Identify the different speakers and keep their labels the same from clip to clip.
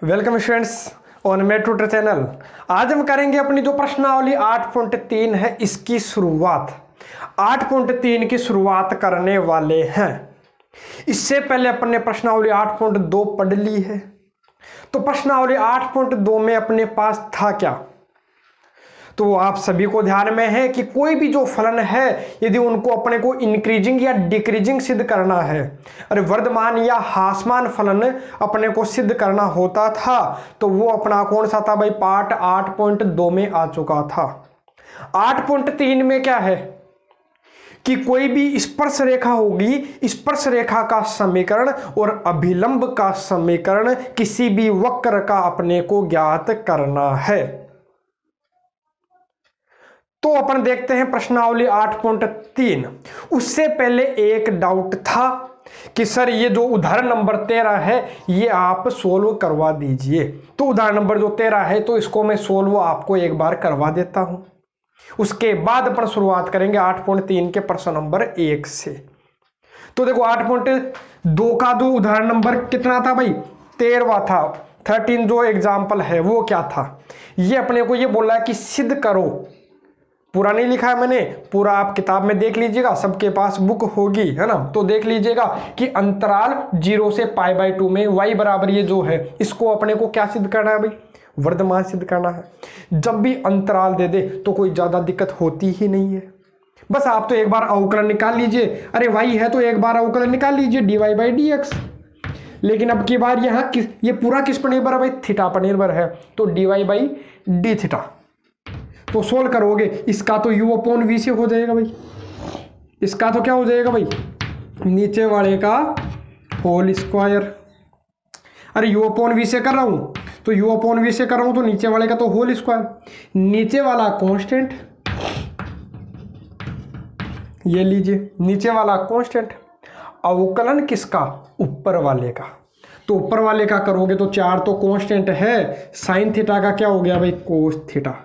Speaker 1: Welcome students on मेरे tutor channel. आज हम करेंगे अपनी जो प्रश्नावली 8.3 है इसकी शुरुआत। 8.3 की शुरुआत करने वाले हैं। इससे पहले अपन ने प्रश्नावली 8.2 पढ़ ली है। तो प्रश्नावली 8.2 में अपने पास था क्या, तो आप सभी को ध्यान में है कि कोई भी जो फलन है यदि उनको अपने को इंक्रीजिंग या डिक्रीजिंग सिद्ध करना है, अरे वर्धमान या ह्रासमान फलन अपने को सिद्ध करना होता था, तो वो अपना कौन सा था भाई, पार्ट 8.2 में आ चुका था। 8.3 में क्या है कि कोई भी स्पर्श रेखा होगी, स्पर्श रेखा का समीकरण और अभिलंब का समीकरण किसी भी वक्र का अपने को ज्ञात करना है। तो अपन देखते हैं प्रश्नावली 8.3। उससे पहले एक डाउट था कि सर ये जो उदाहरण नंबर 13 है ये आप सोल्व करवा दीजिए। तो उदाहरण नंबर जो 13 है तो इसको मैं सोल्व आपको एक बार करवा देता हूं, उसके बाद अपन शुरुआत करेंगे 8.3 के प्रश्न नंबर 1 से। तो देखो 8.2 का जो उदाहरण नंबर कितना था भाई, 13वां था। 13 जो एग्जाम्पल है वो क्या था, ये अपने को ये बोला है कि सिद्ध करो। पूरा नहीं लिखा है मैंने, पूरा आप किताब में देख लीजिएगा, सबके पास बुक होगी है ना, तो देख लीजिएगा कि अंतराल 0 से π/2 में y बराबर ये जो है इसको अपने को क्या सिद्ध करना है भाई, वर्धमान सिद्ध करना है। जब भी अंतराल दे दे तो कोई ज्यादा दिक्कत होती ही नहीं है। बस आप तो एक बार अवकलन निकाल लीजिए, अरे y है तो एक बार अवकलन निकाल लीजिए dy/dx। लेकिन अब की बार यहाँ ये पूरा किस पर निर्भर है भाई, थीटा पर निर्भर है, तो dy/dθ। तो सोल्व करोगे इसका तो u/v से हो जाएगा भाई, इसका तो क्या हो जाएगा भाई, नीचे वाले का होल स्क्वायर। अरे u/v से कर रहा हूं तो u/v से कर रहा हूं तो नीचे वाले का तो होल स्क्वायर, नीचे वाला कांस्टेंट, ये लीजिए नीचे वाला कांस्टेंट, अवकलन किसका, ऊपर वाले का। तो ऊपर वाले का करोगे तो 4 तो कांस्टेंट है, साइन थीटा का क्या हो गया भाई, कोस थीटा।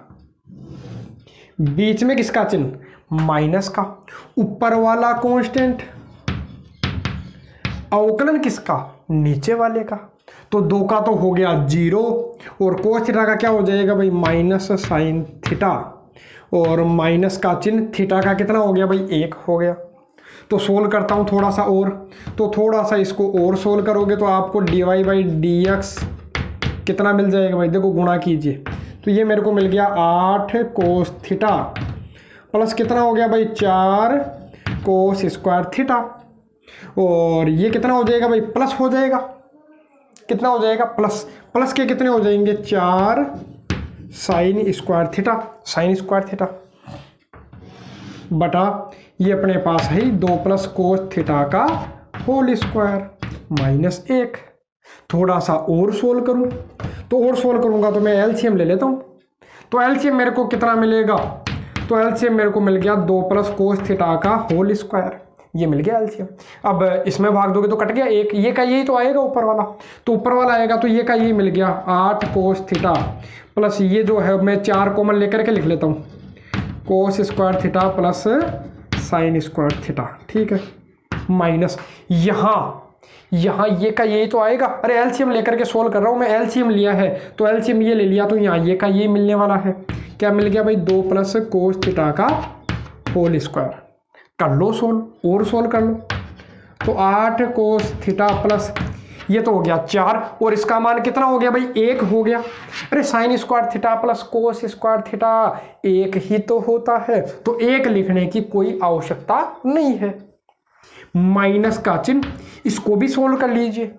Speaker 1: बीच में किसका चिन्ह, माइनस का, ऊपर वाला कांस्टेंट, अवकलन किसका, नीचे वाले का। तो 2 का तो हो गया 0 और कोस थीटा का क्या हो जाएगा भाई, माइनस साइन थीटा, और माइनस का चिन्ह थीटा का कितना हो गया भाई, 1 हो गया। तो सोल्व करता हूं थोड़ा सा और, तो थोड़ा सा इसको और सोल्व करोगे तो आपको dy/dx कितना मिल जाएगा भाई, देखो गुणा कीजिए तो ये मेरे को मिल गया 8 कोस थीटा प्लस कितना हो गया भाई, 4 कोस स्क्वायर थीटा, और ये कितना हो जाएगा भाई, प्लस हो जाएगा, कितना हो जाएगा, प्लस, प्लस के कितने हो जाएंगे, 4 sine square theta, sine square theta बटा ये अपने पास है 2 प्लस कोस थीटा का होल स्क्वायर माइनस 1। थोड़ा सा और सोल्व करूं तो और सोल्व करूंगा तो मैं एलसीएम ले लेता हूं, तो एलसीएम मेरे को कितना मिलेगा, तो एलसीएम मेरे को मिल गया 2 प्लस कोस थीटा का होल स्क्वायर, ये मिल गया एलसीएम। अब इसमें भाग दोगे तो कट गया, एक ये का यही तो आएगा ऊपर वाला, तो ऊपर वाला आएगा तो ये का यही मिल गया 8 कोस थीटा प्लस ये जो है मैं 4 कॉमन लेकर के लिख लेता हूँ, cos square theta plus sine square theta, ठीक है, माइनस यहाँ ये का यही तो आएगा। अरे एलसीएम लेकर के सोल्व कर रहा हूँ मैं, एलसीएम लिया है तो एलसीएम ये ले लिया, तो यहाँ ये का ये मिलने वाला है, क्या मिल गया भाई, 2 प्लस कोस थीटा का होल स्क्वायर। कर लो सोल्व, और सोल्व कर लो, तो 8 कोस थीटा प्लस ये तो हो गया 4 और इसका मान कितना हो गया भाई, 1 हो गया। अरे sine square theta plus cos square theta 1 ही तो होता है, तो 1 लिखने की कोई आवश्यकता नहीं है। माइनस का चिन्ह, इसको भी सोल्व कर लीजिए,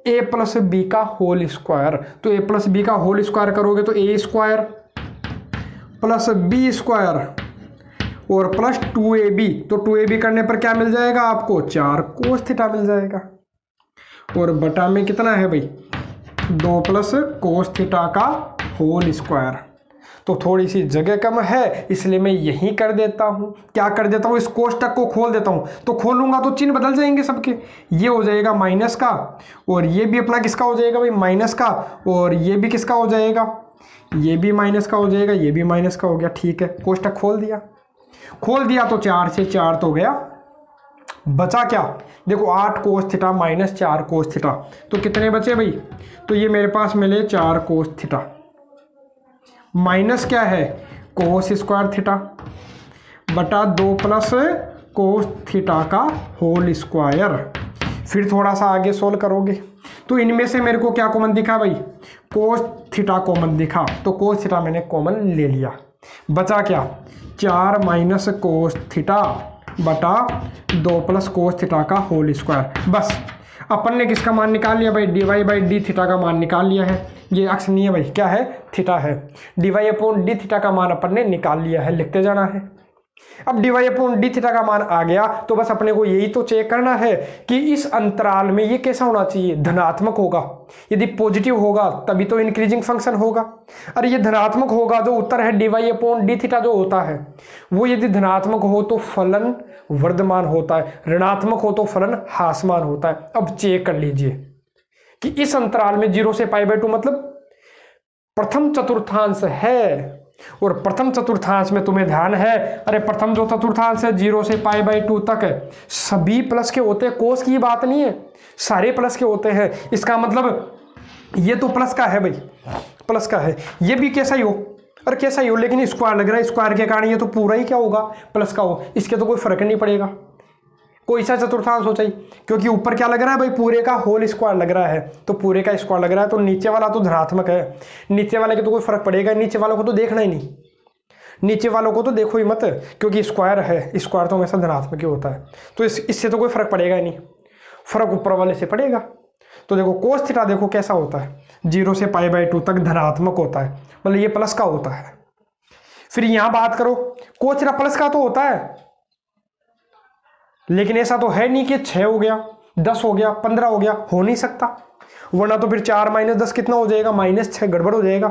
Speaker 1: a प्लस बी का होल स्क्वायर, तो a प्लस बी का होल स्क्वायर करोगे तो a square plus B square और प्लस 2ab, तो 2ab करने पर क्या मिल जाएगा आपको, 4 कोस थीटा मिल जाएगा, और बटा में कितना है भाई, 2 प्लस कोस थीटा का होल स्क्वायर। तो थोड़ी सी जगह कम है इसलिए मैं यही कर देता हूँ, क्या कर देता हूँ, इस कोष्टक को खोल देता हूँ, तो खोलूंगा तो चिन्ह बदल जाएंगे सबके, ये हो जाएगा माइनस का और ये भी अपना किसका हो जाएगा भाई, माइनस का, और ये भी किसका हो जाएगा, ये भी माइनस का हो जाएगा, ये भी माइनस का हो गया, ठीक है। कोष्टक खोल दिया तो 4 से 4 तो गया बचा क्या, देखो 8 cos theta minus 4 cos theta, तो कितने बचे भाई, तो ये मेरे पास मिले 4 कोस थीटा माइनस क्या है कोस स्क्वायर थीटा बटा 2 प्लस कोस थीटा का होल स्क्वायर। फिर थोड़ा सा आगे सोल्व करोगे तो इनमें से मेरे को क्या कॉमन दिखा भाई, कोस थीटा कॉमन दिखा, तो कोस थीटा मैंने कॉमन ले लिया। बचा क्या, 4 माइनस कोस थीटा बटा 2 प्लस कोस थीटा का होल स्क्वायर। बस अपन ने किसका मान निकाल लिया भाई, d y by d theta का मान निकाल लिया है। ये अक्ष नहीं है भाई, क्या है, थीटा है। D y upon d theta का मान अपन ने निकाल लिया है, लिखते जाना है। अब d y upon d theta का मान आ गया तो बस अपने को यही तो चेक करना है कि इस अंतराल में ये कैसा होना चाहिए, धनात्मक होगा। यदि पॉजिटिव होगा तभी तो इंक्रीजिंग फंक्शन होगा। अरे ये धनात्मक होगा, जो उत्तर है d y upon d theta जो होता है वो यदि धनात्मक हो तो फलन वर्धमान होता है, ऋणात्मक हो तो फलन ह्रासमान होता है। अब चेक कर लीजिए कि इस अंतराल में 0 से π/2 मतलब प्रथम चतुर्थांश है, और प्रथम चतुर्थांश में तुम्हें ध्यान है, अरे प्रथम जो चतुर्थांश है 0 से π/2 तक है, सभी प्लस के होते हैं, कोस की बात नहीं है, सारे प्लस के होते हैं। इसका मतलब ये तो प्लस का है भाई, प्लस का है, ये भी कैसा ही हो, और कैसा ही हो, लेकिन स्क्वायर लग रहा है, स्क्वायर के कारण ये तो पूरा ही क्या होगा, प्लस का हो, इसके तो कोई फर्क नहीं पड़ेगा, कोई सा चतुर्थांश हो चाहिए, क्योंकि ऊपर क्या लग रहा है भाई, पूरे का होल स्क्वायर लग रहा है, तो पूरे का स्क्वायर लग रहा है, तो नीचे वाला तो धनात्मक है, नीचे वाले के तो कोई फर्क पड़ेगा, नीचे वालों को तो देखना ही नहीं, नीचे वालों को तो देखो ही मत, क्योंकि स्क्वायर है, स्क्वायर तो हमेशा धनात्मक ही होता है, तो इससे तो कोई फर्क पड़ेगा ही नहीं, फर्क ऊपर वाले से पड़ेगा। तो देखो कोस थीटा देखो कैसा होता है, 0 से π/2 तक धनात्मक होता है, मतलब ये प्लस का होता है। फिर यहां बात करो, कोस थीटा प्लस का तो होता है, लेकिन ऐसा तो है नहीं कि 6 हो गया, 10 हो गया, 15 हो गया, हो नहीं सकता, वरना तो फिर 4 - 10 कितना हो जाएगा, -6, गड़बड़ हो जाएगा।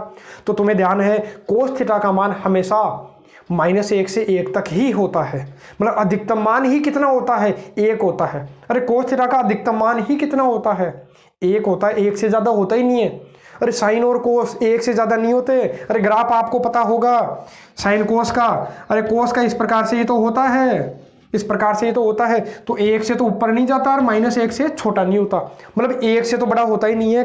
Speaker 1: तो तुम्हें ध्यान है कोस थीटा का मान हमेशा -1 से 1 तक ही होता है, मतलब अधिकतम मान ही कितना होता है, 1 होता है। अरे कोस थीटा का अधिकतम मान ही कितना होता है, 1 होता है, 1 से ज्यादा होता ही नहीं है। अरे साइन और कोस 1 से ज्यादा नहीं होते। अरे ग्राफ आपको पता होगा साइन कोस का, अरे कोस का इस प्रकार से ये तो होता है, इस प्रकार से ये तो होता है, तो 1 से तो ऊपर नहीं जाता और -1 से छोटा नहीं होता, मतलब 1 से तो बड़ा होता ही नहीं है,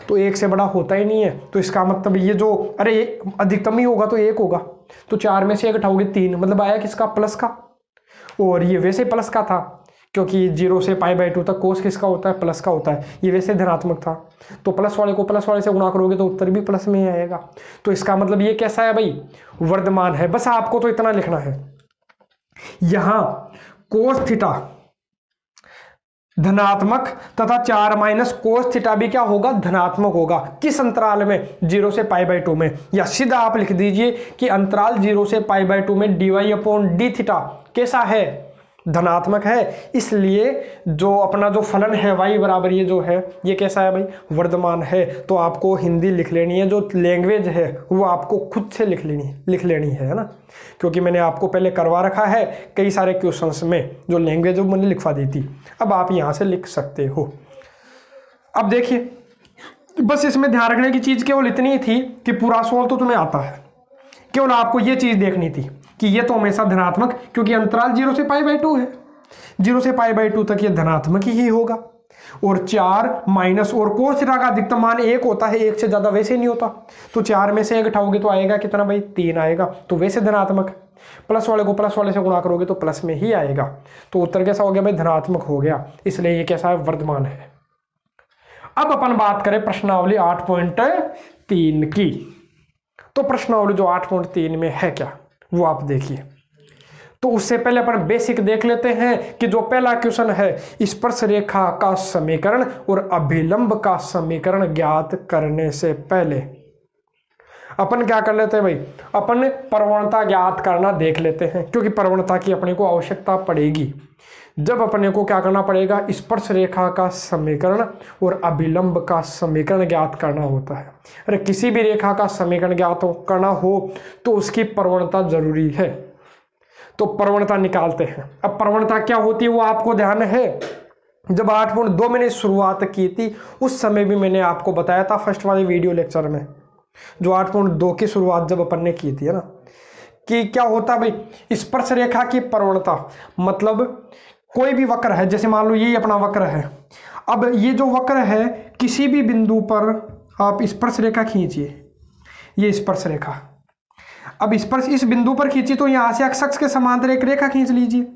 Speaker 1: तो 1 से बड़ा होता ही नहीं है। तो इसका मतलब ये जो, अरे अधिकतम ही होगा तो 1 होगा, तो 4 में से 1 उठाओगे 3, मतलब आया किसका, प्लस का। और ये वैसे प्लस का था, क्योंकि 0 से π/2 तक कोस किसका होता है, प्लस का होता है, ये वैसे धनात्मक था, तो प्लस वाले को प्लस वाले से गुणा करोगे तो उत्तर भी प्लस में ही आएगा। तो इसका मतलब ये कैसा है भाई, वर्धमान है। बस आपको तो इतना लिखना है, यहां कोस थीटा धनात्मक तथा 4 माइनस कोस थीटा भी क्या होगा, धनात्मक होगा। किस अंतराल में, 0 से π/2 में, या सीधा आप लिख दीजिए कि अंतराल 0 से π/2 में dy अपॉन डी थीटा कैसा है, धनात्मक है। इसलिए जो अपना जो फलन है y बराबर ये जो है ये कैसा है भाई, वर्धमान है। तो आपको हिंदी लिख लेनी है, जो लैंग्वेज है वो आपको खुद से लिख लेनी है ना, क्योंकि मैंने आपको पहले करवा रखा है कई सारे क्वेश्चंस में जो लैंग्वेज मैंने लिखवा दी थी, अब आप यहाँ से लिख सकते हो। अब देखिए बस इसमें ध्यान रखने की चीज़ केवल इतनी थी कि पूरा सवाल तो तुम्हें आता है, केवल आपको ये चीज़ देखनी थी कि ये तो हमेशा धनात्मक, क्योंकि अंतराल 0 से π/2 है, 0 से π/2 तक ये धनात्मक ही होगा। और 4 माइनस और कोस थीटा का अधिकतम मान 1 होता है, 1 से ज़्यादा वैसे नहीं होता, तो 4 में से 1 उठाओगे तो आएगा कितना भाई, 3 आएगा, तो वैसे धनात्मक। प्लस वाले को प्लस वाले से गुणा करोगे तो प्लस में ही आएगा, तो उत्तर कैसा हो गया भाई, धनात्मक हो गया, इसलिए ये कैसा है, वर्धमान है। अब अपन बात करें प्रश्नावली 8.3 की। तो प्रश्नावली जो 8.3 में है क्या, वो आप देखिए। तो उससे पहले अपन बेसिक देख लेते हैं कि जो पहला क्वेश्चन है, स्पर्श रेखा का समीकरण और अभिलंब का समीकरण ज्ञात करने से पहले अपन क्या कर लेते हैं भाई, अपन प्रवणता ज्ञात करना देख लेते हैं, क्योंकि प्रवणता की अपने को आवश्यकता पड़ेगी जब अपने को क्या करना पड़ेगा, स्पर्श रेखा का समीकरण और अभिलंब का समीकरण ज्ञात करना होता है। अरे किसी भी रेखा का समीकरण ज्ञात करना हो तो उसकी प्रवणता जरूरी है, तो प्रवणता निकालते हैं। अब प्रवणता क्या होती है वो आपको ध्यान है, जब 8.2 मैंने शुरुआत की थी उस समय भी मैंने आपको बताया था फर्स्ट वाले वीडियो लेक्चर में, जो 8.2 की शुरुआत जब अपन ने की थी है ना, कि क्या होता भाई, स्पर्श रेखा की प्रवणता मतलब कोई भी वक्र है, जैसे मान लो यही अपना वक्र है। अब ये जो वक्र है किसी भी बिंदु पर आप स्पर्श रेखा खींचिए, ये स्पर्श रेखा। अब स्पर्श इस बिंदु पर खींची तो यहां से अक्ष के समांतर एक रेखा खींच लीजिए।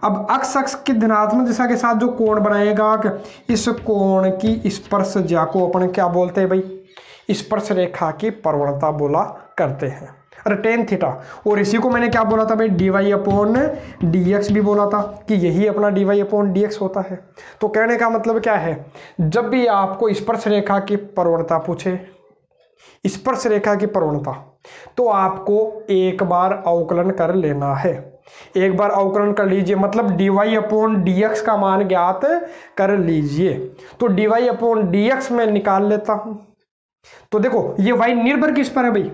Speaker 1: अब अक्ष की धनात्मक दिशा के साथ जो कोण बनाएगा, इस कोण की स्पर्श ज्या को अपन क्या बोलते हैं भाई, स्पर्श रेखा की प्रवणता बोला करते हैं, अरे टेन थीटा। और इसी को मैंने क्या बोला था भाई, dy अपॉन dx भी बोला था कि यही अपना dy अपॉन dx होता है। तो कहने का मतलब क्या है, जब भी आपको स्पर्श रेखा की प्रवणता पूछे, स्पर्श रेखा की प्रवणता, तो आपको एक बार अवकलन कर लेना है। एक बार अवकलन कर लीजिए, मतलब dy अपॉन dx का मान ज्ञात कर लीजिए। तो dy अपॉन dx में निकाल लेता हूं। तो देखो ये y निर्भर किस पर है भाई,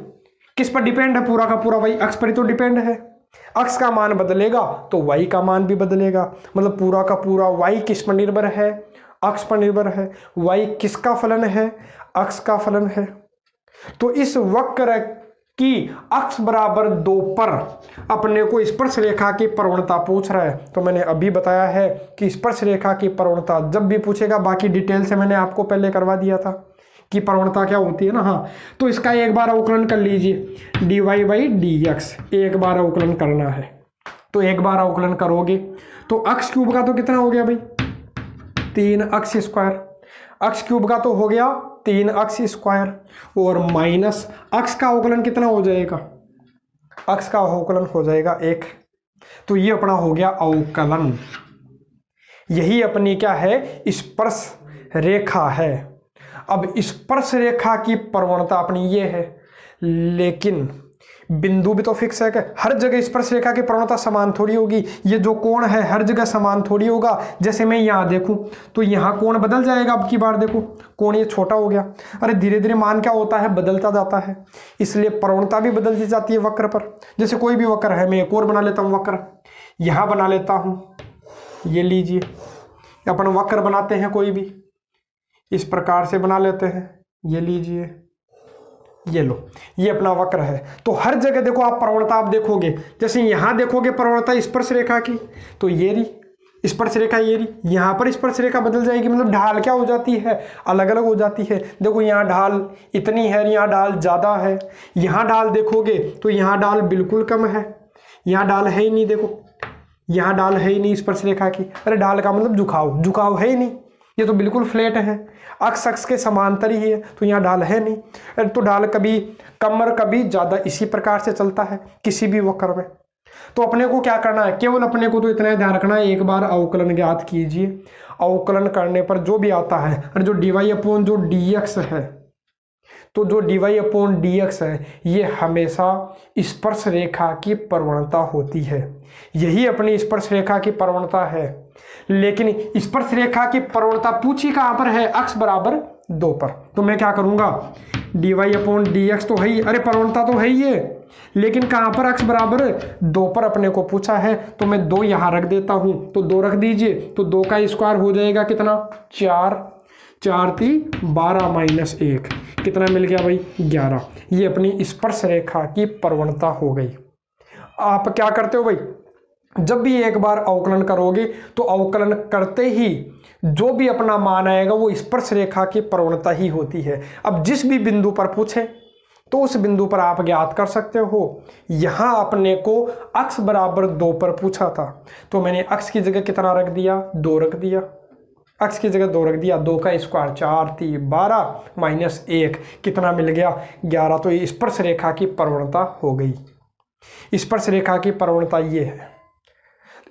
Speaker 1: किस पर डिपेंड है, पूरा का पूरा y अक्ष पर ही तो डिपेंड है। अक्ष का मान बदलेगा तो y का मान भी बदलेगा, मतलब पूरा का पूरा y किस पर निर्भर है, अक्ष पर निर्भर है। y किसका फलन है, अक्ष का फलन है। तो इस वक्र की अक्ष बराबर 2 पर अपने को स्पर्श रेखा की प्रवणता पूछ रहा है। तो मैंने अभी बताया है कि स्पर्श रेखा की प्रवणता जब भी पूछेगा, बाकी डिटेल से मैंने आपको पहले करवा दिया था कि प्रवणता क्या होती है ना। हाँ, तो इसका एक बार अवकलन कर लीजिए, dy/dx एक बार अवकलन करना है। तो एक बार अवकलन करोगे तो अक्ष क्यूब का तो कितना हो गया भाई, 3 अक्ष स्क्वायर। अक्ष क्यूब का तो हो गया 3 अक्ष स्क्वायर, और माइनस अक्ष का अवकलन कितना हो जाएगा, अक्ष का अवकलन हो जाएगा 1। तो ये अपना हो गया अवकलन। यही अपनी क्या है, स्पर्श रेखा है। अब स्पर्श रेखा की प्रवणता अपनी ये है, लेकिन बिंदु भी तो फिक्स है कि हर जगह स्पर्श रेखा की प्रवणता समान थोड़ी होगी। ये जो कोण है हर जगह समान थोड़ी होगा। जैसे मैं यहाँ देखूं तो यहाँ कोण बदल जाएगा। अब की बार देखो कोण ये छोटा हो गया, अरे धीरे धीरे मान क्या होता है, बदलता जाता है, इसलिए प्रवणता भी बदलती जाती है वक्र पर। जैसे कोई भी वक्र है, मैं एक और बना लेता हूँ वक्र, यहाँ बना लेता हूँ, ये लीजिए, अपन वक्र बनाते हैं कोई भी इस प्रकार से बना लेते हैं, ये लीजिए, ये लो, ये अपना वक्र है। तो हर जगह देखो आप प्रवणता आप देखोगे, जैसे यहाँ देखोगे प्रवणता स्पर्श रेखा की, तो ये रही स्पर्श रेखा, ये रही, यहाँ पर स्पर्श रेखा बदल जाएगी, मतलब ढाल क्या हो जाती है, अलग अलग हो जाती है। देखो यहाँ ढाल इतनी है, यहाँ ढाल ज़्यादा है। यहाँ ढाल देखोगे तो यहाँ ढाल बिल्कुल कम है, यहाँ ढाल है ही नहीं। देखो यहाँ ढाल है ही नहीं स्पर्श रेखा की, अरे ढाल का मतलब झुकाव, झुकाव है ही नहीं, ये तो बिल्कुल फ्लैट है, अक्ष अक्ष के समांतर ही है, तो यहाँ ढाल है नहीं। तो ढाल कभी कम और कभी ज़्यादा इसी प्रकार से चलता है किसी भी वक्र में। तो अपने को क्या करना है, केवल अपने को तो इतना ध्यान रखना है, एक बार अवकलन ज्ञात कीजिए। अवकलन करने पर जो भी आता है, और जो dy अपॉन जो dx है, तो जो dy अपॉन dx है ये हमेशा स्पर्श रेखा की प्रवणता होती है। यही अपनी स्पर्श रेखा की प्रवणता है। लेकिन स्पर्श रेखा की प्रवणता पूछी कहां पर है, अक्ष बराबर 2 पर। तो मैं क्या करूंगा, dy अपॉन dx तो है ही, अरे प्रवणता तो है ही है, लेकिन कहां पर, अक्ष बराबर 2 पर अपने को पूछा है। तो मैं 2 यहां रख देता हूं, तो 2 रख दीजिए, तो 2 का स्क्वायर हो जाएगा कितना, 4, 4 × 12 माइनस 1, कितना मिल गया भाई, 11। ये अपनी स्पर्श रेखा की प्रवणता हो गई। आप क्या करते हो भाई, जब भी एक बार अवकलन करोगे तो अवकलन करते ही जो भी अपना मान आएगा वो स्पर्श रेखा की प्रवणता ही होती है। अब जिस भी बिंदु पर पूछे तो उस बिंदु पर आप ज्ञात कर सकते हो। यहाँ अपने को अक्ष बराबर 2 पर पूछा था, तो मैंने अक्ष की जगह कितना रख दिया, 2 रख दिया, अक्ष की जगह 2 रख दिया, 2 का स्क्वायर 4 × 12 माइनस 1, कितना मिल गया, 11। तो ये स्पर्श रेखा की प्रवणता हो गई। स्पर्श रेखा की प्रवणता ये है।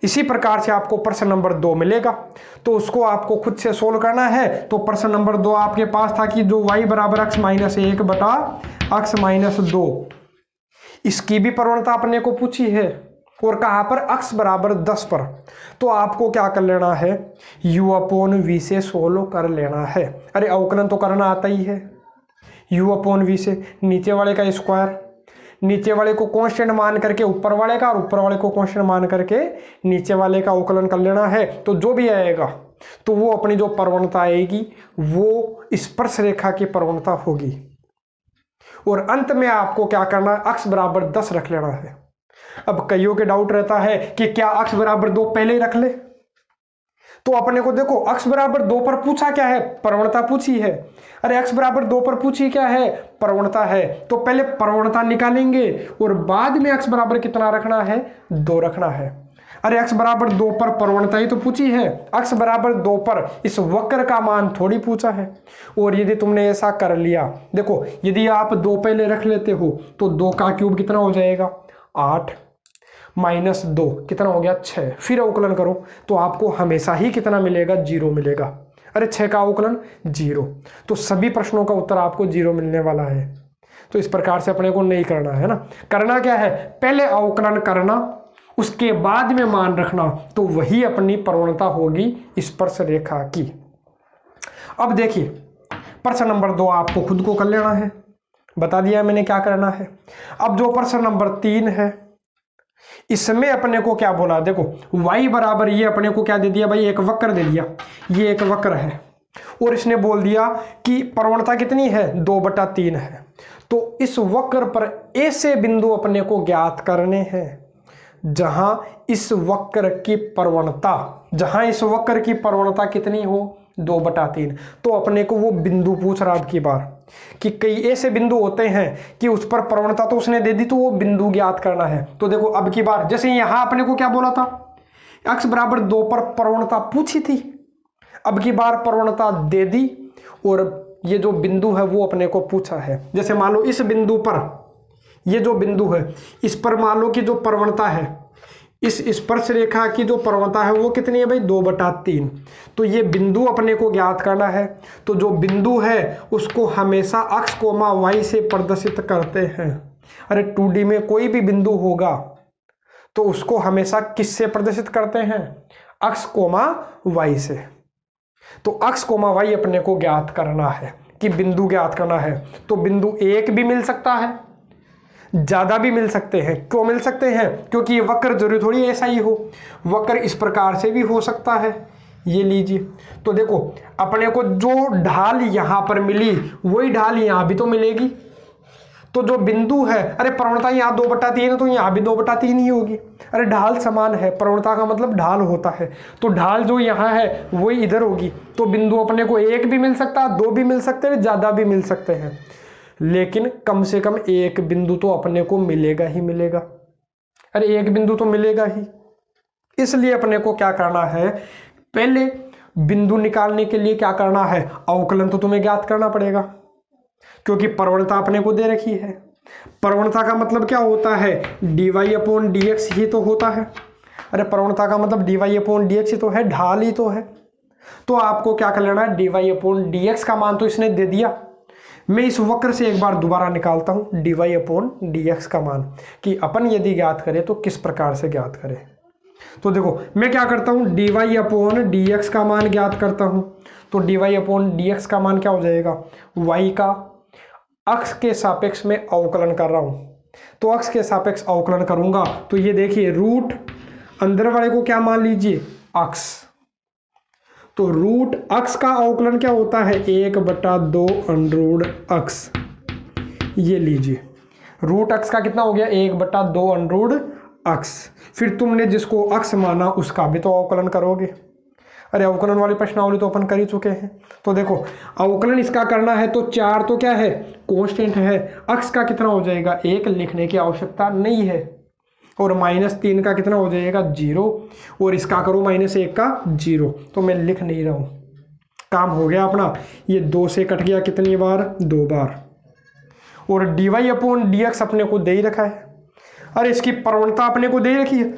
Speaker 1: इसी प्रकार से आपको प्रश्न नंबर 2 मिलेगा, तो उसको आपको खुद से सोल्व करना है। तो प्रश्न नंबर 2 आपके पास था कि जो y बराबर अक्ष माइनस 1 बटा अक्ष माइनस 2, इसकी भी प्रवणता अपने को पूछी है, और कहाँ पर, अक्ष बराबर 10 पर। तो आपको क्या कर लेना है, u अपॉन v से सोल्व कर लेना है। अरे अवकलन तो करना आता ही है, u अपॉन v से नीचे वाले का स्क्वायर, नीचे वाले को कांस्टेंट मान करके ऊपर वाले का, और ऊपर वाले को कांस्टेंट मान करके नीचे वाले का अवकलन कर लेना है। तो जो भी आएगा तो वो अपनी जो प्रवणता आएगी वो स्पर्श रेखा की प्रवणता होगी। और अंत में आपको क्या करना है, अक्ष बराबर 10 रख लेना है। अब कईयों के डाउट रहता है कि क्या अक्ष बराबर 2 पहले ही रख ले, तो अपने को देखो x बराबर 2 पर पूछा क्या है, प्रवणता पूछी है। अरे x बराबर 2 पर पूछी क्या है, प्रवणता है। तो पहले प्रवणता निकालेंगे और बाद में x बराबर कितना रखना है, 2 रखना है। अरे x बराबर 2 पर प्रवणता ही तो पूछी है, x बराबर 2 पर इस वक्र का मान थोड़ी पूछा है। और यदि तुमने ऐसा कर लिया, देखो यदि आप 2 पहले रख लेते हो तो 2 का क्यूब कितना हो जाएगा, 8 माइनस 2 कितना हो गया, 6। फिर अवकलन करो तो आपको हमेशा ही कितना मिलेगा, 0 मिलेगा। अरे 6 का अवकलन 0, तो सभी प्रश्नों का उत्तर आपको 0 मिलने वाला है। तो इस प्रकार से अपने को नहीं करना है ना। करना क्या है, पहले अवकलन करना, उसके बाद में मान रखना, तो वही अपनी प्रवणता होगी स्पर्श रेखा की। अब देखिए प्रश्न नंबर 2 आपको खुद को कर लेना है, बता दिया मैंने क्या करना है। अब जो प्रश्न नंबर 3 है इसमें अपने को क्या बोला, देखो y बराबर ये अपने को क्या दे दिया भाई, एक वक्र दे दिया, ये एक वक्र है और इसने बोल दिया कि प्रवणता कितनी है, 2/3 है। तो इस वक्र पर ऐसे बिंदु अपने को ज्ञात करने हैं जहां इस वक्र की प्रवणता कितनी हो, 2/3। तो अपने को वो बिंदु पूछ रहा अब की बार कि कई ऐसे बिंदु होते हैं कि उस पर प्रवणता तो उसने दे दी, तो वो बिंदु ज्ञात करना है। तो देखो अब की बार जैसे यहां अपने को क्या बोला था, x बराबर 2 पर प्रवणता पूछी थी, अब की बार प्रवणता दे दी और ये जो बिंदु है वो अपने को पूछा है। जैसे मान लो इस बिंदु पर, ये जो बिंदु है इस पर मान लो कि जो प्रवणता है, इस स्पर्श रेखा की जो प्रवणता है वो कितनी है भाई, 2/3। तो ये बिंदु अपने को ज्ञात करना है। तो जो बिंदु है उसको हमेशा x, y से प्रदर्शित करते हैं। अरे 2D में कोई भी बिंदु होगा तो उसको हमेशा किससे प्रदर्शित करते हैं, x, y से। तो x, y अपने को ज्ञात करना है कि बिंदु ज्ञात करना है। तो बिंदु 1 भी मिल सकता है, ज्यादा भी मिल सकते हैं। क्यों मिल सकते हैं, क्योंकि ये वक्र जरूरी थोड़ी ऐसा ही हो, वक्र इस प्रकार से भी हो सकता है, ये लीजिए। तो देखो अपने को जो ढाल यहां पर मिली वही ढाल यहां भी तो मिलेगी। तो जो बिंदु है, अरे प्रवणता यहाँ 2/3 है तो यहाँ भी 2/3 ही होगी। अरे ढाल समान है, प्रवणता का मतलब ढाल होता है, तो ढाल जो यहाँ है वही इधर होगी। तो बिंदु अपने को 1 भी मिल सकता है, 2 भी मिल सकते हैं, ज्यादा भी मिल सकते हैं, लेकिन कम से कम एक बिंदु तो अपने को मिलेगा ही मिलेगा। अरे एक बिंदु तो मिलेगा ही। इसलिए अपने को क्या करना है, पहले बिंदु निकालने के लिए क्या करना है, अवकलन तो तुम्हें ज्ञात करना पड़ेगा, क्योंकि प्रवणता अपने को दे रखी है। प्रवणता का मतलब क्या होता है, dy/dx ही तो होता है। अरे प्रवणता का मतलब dy/dx ही तो है, ढाल ही तो है। तो आपको क्या कर लेना है, dy/dx का मान तो इसने दे दिया। मैं इस वक्र से एक बार दोबारा निकालता हूं dy/dx का मान, कि अपन यदि ज्ञात करें तो किस प्रकार से ज्ञात करें। तो देखो मैं क्या करता हूं, dy/dx का मान ज्ञात करता हूं। तो dy/dx का मान क्या हो जाएगा, y का अक्ष के सापेक्ष में अवकलन कर रहा हूं। तो अक्ष के सापेक्ष अवकलन करूंगा तो ये देखिए रूट अंदर वाले को क्या मान लीजिए, अक्ष। तो रूट अक्ष का अवकलन क्या होता है, 1/2 अंडरूट अक्ष। ये लीजिए रूट अक्ष का कितना हो गया, 1/2 अंडरूट अक्ष। फिर तुमने जिसको अक्ष माना उसका भी तो अवकलन करोगे। अरे अवकलन वाली प्रश्नावली तो अपन कर ही चुके हैं। तो देखो अवकलन इसका करना है तो 4 तो क्या है, कांस्टेंट है। अक्ष का कितना हो जाएगा, 1 लिखने की आवश्यकता नहीं है। और -3 का कितना हो जाएगा, 0। और इसका करो -1 का 0, तो मैं लिख नहीं रहा हूं, काम हो गया अपना। ये 2 से कट गया कितनी बार, 2 बार। और dy/dx अपने को दे ही रखा है। अरे इसकी प्रवणता अपने को दे रखी है,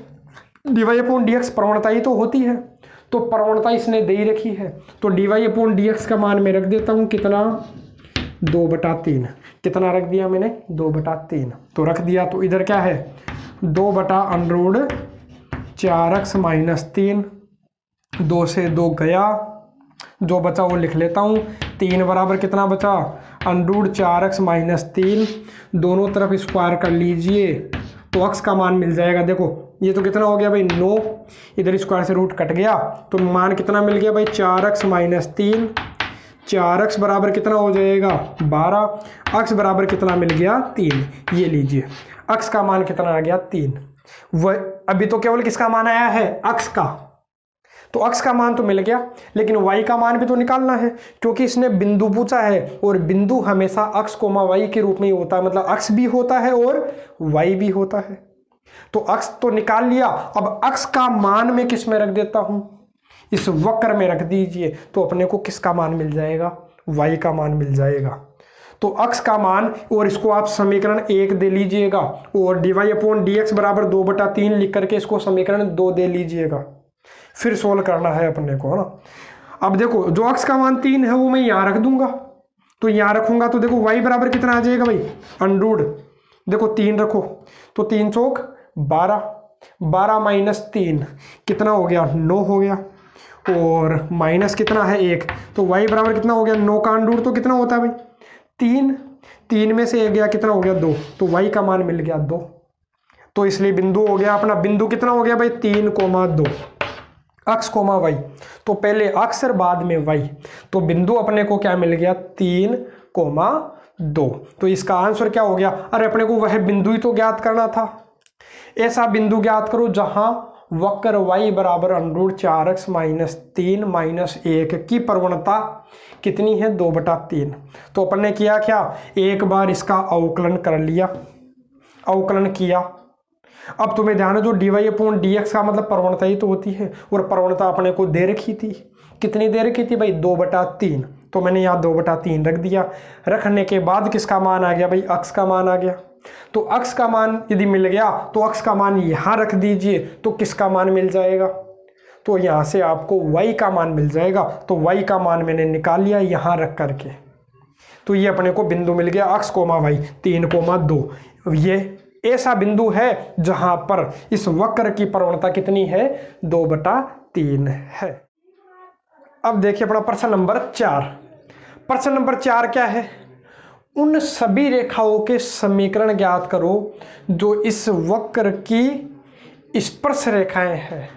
Speaker 1: dy/dx प्रवणता ही तो होती है, तो प्रवणता इसने दे ही रखी है। तो dy/dx का मान मैं रख देता हूं कितना, 2/3। कितना रख दिया मैंने, 2/3 तो रख दिया। तो इधर क्या है, 2/4x - 3, 2 से 2 गया, जो बचा वो लिख लेता हूँ। 3 बराबर कितना बचा, √4x - 3, दोनों तरफ स्क्वायर कर लीजिए तो x का मान मिल जाएगा। देखो ये तो कितना हो गया भाई, 9, इधर स्क्वायर से रूट कट गया तो मान कितना मिल गया भाई, 4x - 3। 4x बराबर कितना हो जाएगा, 12। x बराबर कितना मिल गया, 3। ये लीजिए x का मान कितना आ गया, 3। वह अभी तो केवल किसका मान आया है, x का। तो अक्स का मान तो मिल गया, लेकिन y का मान भी तो निकालना है, क्योंकि इसने बिंदु पूछा है और बिंदु हमेशा अक्स कोमा y के रूप में ही होता है, मतलब अक्स भी होता है और y भी होता है। तो अक्स तो निकाल लिया, अब अक्स का मान मैं किस में रख देता हूं, इस वक्र में रख दीजिए, तो अपने को किसका मान मिल जाएगा, y का मान मिल जाएगा। तो अक्स का मान, और इसको आप समीकरण 1 दे लीजिएगा और dy/dx बराबर 2/3 लिख करके इसको समीकरण 2 दे लीजिएगा, फिर सोल्व करना है अपने को, है ना। अब देखो जो अक्स का मान 3 है वो मैं यहाँ रख दूंगा, तो यहाँ रखूंगा तो देखो y बराबर कितना आ जाएगा भाई, अंडरूट, देखो 3 रखो तो 3 चौक 12, 12 माइनस 3 कितना हो गया, 9 हो गया, और माइनस कितना है 1, तो y बराबर कितना हो गया, 9 का अंडरूट तो कितना होता है भाई 3, 3 में से 1 गया कितना हो गया 2, तो y का मान मिल गया 2। तो इसलिए बिंदु हो गया अपना, बिंदु कितना हो गया भाई 3,2, अक्स कोमा y, तो पहले अक्स और बाद में y, तो बिंदु अपने को क्या मिल गया 3,2। तो इसका आंसर क्या हो गया, अरे अपने को वह बिंदु ही तो ज्ञात करना था। ऐसा बिंदु ज्ञात करो जहां वक्र y बराबर √4x - 3 - 1 की प्रवणता कितनी है 2/3। तो अपन ने किया क्या, एक बार इसका अवकलन कर लिया, अवकलन किया। अब तुम्हें ध्यान है जो dy/dx का मतलब प्रवणता ही तो होती है, और प्रवणता अपने को दे रखी थी, कितनी दे रखी थी भाई 2/3, तो मैंने यहाँ 2/3 रख दिया। रखने के बाद किसका मान आ गया भाई, अक्स का मान आ गया। तो अक्स का मान यदि मिल गया तो अक्स का मान यहाँ रख दीजिए, तो किसका मान मिल जाएगा, तो यहाँ से आपको y का मान मिल जाएगा। तो y का मान मैंने निकाल लिया यहाँ रख करके, तो ये अपने को बिंदु मिल गया अक्स कोमा y 3,2। ये ऐसा बिंदु है जहां पर इस वक्र की प्रवणता कितनी है 2/3 है। अब देखिए अपना प्रश्न नंबर 4। प्रश्न नंबर 4 क्या है, उन सभी रेखाओं के समीकरण ज्ञात करो जो इस वक्र की स्पर्श रेखाएं हैं।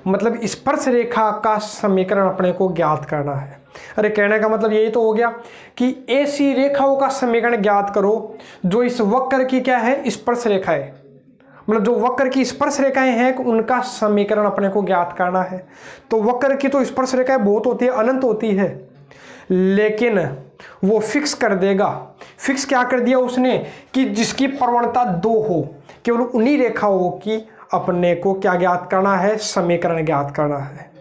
Speaker 1: मतलब स्पर्श रेखा का समीकरण अपने को ज्ञात करना है। अरे कहने का मतलब यही तो हो गया कि ऐसी रेखाओं का समीकरण ज्ञात करो जो इस वक्र की क्या है, स्पर्श रेखाएं, मतलब जो वक्र की स्पर्श रेखाएं हैं उनका समीकरण अपने को ज्ञात करना है। तो वक्र की तो स्पर्श रेखाएं बहुत होती है, अनंत होती है, लेकिन वो फिक्स कर देगा। फिक्स क्या कर दिया उसने कि जिसकी प्रवणता 2 हो, केवल उन्हीं रेखाओं की अपने को क्या ज्ञात करना है, समीकरण ज्ञात करना है।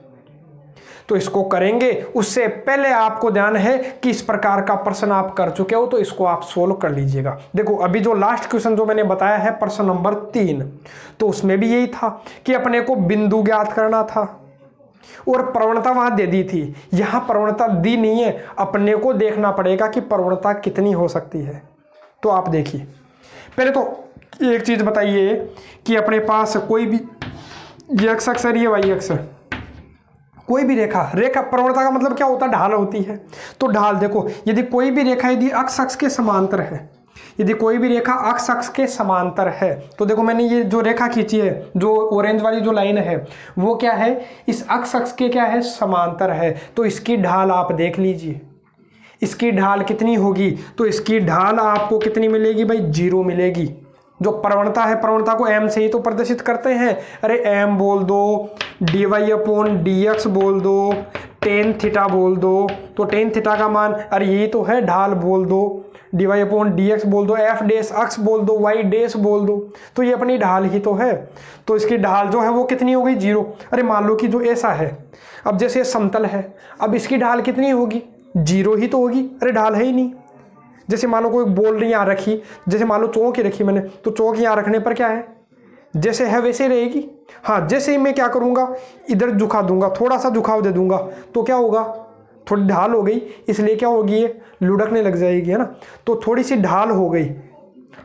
Speaker 1: तो इसको करेंगे, उससे पहले आपको ध्यान है कि इस प्रकार का प्रश्न आप कर चुके हो, तो इसको आप सोल्व कर लीजिएगा। देखो अभी जो लास्ट क्वेश्चन जो मैंने बताया है प्रश्न नंबर 3, तो उसमें भी यही था कि अपने को बिंदु ज्ञात करना था और प्रवणता वहां दे दी थी। यहां प्रवणता दी नहीं है, अपने को देखना पड़ेगा कि प्रवणता कितनी हो सकती है। तो आप देखिए, पहले तो एक चीज बताइए कि अपने पास कोई भी ये एक्स अक्ष है, ये वाई अक्ष है, कोई भी रेखा, रेखा प्रवणता का मतलब क्या होता है, ढाल होती है। तो ढाल देखो, यदि कोई भी रेखा यदि अक्ष अक्ष के समांतर है, यदि कोई भी रेखा अक्ष अक्ष के समांतर है, तो देखो मैंने ये जो रेखा खींची है, जो ऑरेंज वाली जो लाइन है, वो क्या है, इस अक्ष अक्ष के क्या है, समांतर है। तो इसकी ढाल आप देख लीजिए, इसकी ढाल कितनी होगी, तो इसकी ढाल आपको कितनी मिलेगी भाई, 0 मिलेगी। जो प्रवणता है, प्रवणता को m से ही तो प्रदर्शित करते हैं। अरे m बोल दो, dy/dx बोल दो, tan थीटा बोल दो, तो tan थीटा का मान, अरे यही तो है, ढाल बोल दो, dy/dx बोल दो, f डैश अक्ष बोल दो, y डैश बोल दो, तो ये अपनी ढाल ही तो है। तो इसकी ढाल जो है वो कितनी हो गई, 0। अरे मान लो कि जो ऐसा है, अब जैसे समतल है, अब इसकी ढाल कितनी होगी, 0 ही तो होगी। अरे ढाल है ही नहीं। जैसे मान लो कोई बॉल यहाँ रखी, जैसे मान लो चौक ही रखी मैंने, तो चौक यहाँ रखने पर क्या है, जैसे है वैसे रहेगी। हाँ, जैसे ही मैं क्या करूँगा, इधर झुका दूंगा, थोड़ा सा झुकाव दे दूंगा, तो क्या होगा, थोड़ी ढाल हो गई, इसलिए क्या होगी, ये लुढ़कने लग जाएगी, है ना। तो थोड़ी सी ढाल हो गई,